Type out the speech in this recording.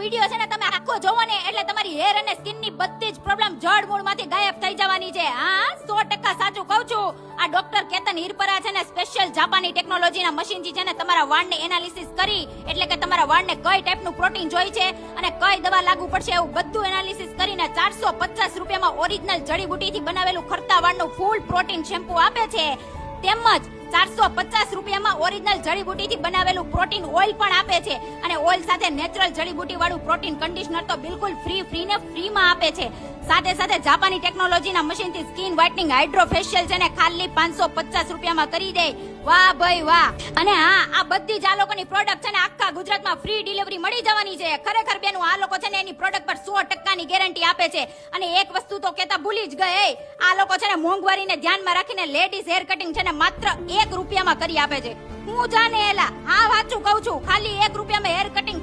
Video છે ને તમે આખો જોવો ને એટલે તમારી હેર અને સ્કિન ની બધી જ પ્રોબ્લેમ જડ મૂળમાંથી ગાયબ થઈ જવાની છે. હા 100% સાચું કહું છું. આ ડોક્ટર કેતન હિરપરા છે ને સ્પેશિયલ જાપાની ટેકનોલોજીના મશીનથી છે ને તમારા વાળને એનાલિસિસ કરી એટલે કે તમારા વાળને કઈ ટાઈપનું પ્રોટીન જોઈ છે અને કઈ દવા લાગુ પડશે એવું બધું એનાલિસિસ કરીને 450 રૂપિયામાં ઓરિજિનલ જડીબુટીથી બનાવેલું ખરતા વાળનું ફૂલ પ્રોટીન શેમ્પુ આપે છે. તેમજ 450 રૂપિયામાં ઓરિજિનલ જડીબુટીથી બનાવેલું પ્રોટીન ઓઇલ પણ આપે છે અને ઓઇલ સાથે નેચરલ જડીબુટી વાળું પ્રોટીન કન્ડિશનર તો બિલકુલ ફ્રીમાં આપે છે. સાથે સાથે જાપાની ટેકનોલોજીના મશીનથી સ્કિન વ્હાઇટનિંગ હાઇડ્રો ફેશિયલ છે ને ખાલી 550 રૂપિયામાં કરી દે. વાહ ભાઈ વાહ. અને હા આ બધી જ આ લોકોની પ્રોડક્ટ છે ને આખા ગુજરાતમાં ફ્રી ડિલિવરી મળી જવાની છે. ખરેખર બેનું આ લોકો છે ને એની પ્રોડક્ટ પર 100% ની ગેરંટી આપે છે. અને એક વસ્તુ તો કેતા ભૂલી જ ગઈ, આ લોકો છે ને મોંઘવારીને ધ્યાનમાં રાખીને લેડીઝ હેર કટિંગ છે ને માત્ર 1 રૂપિયામાં કરી આપે છે. હું જાને એલા હા વાંચું કહું છું, ખાલી 1 રૂપિયામાં હેર કટિંગ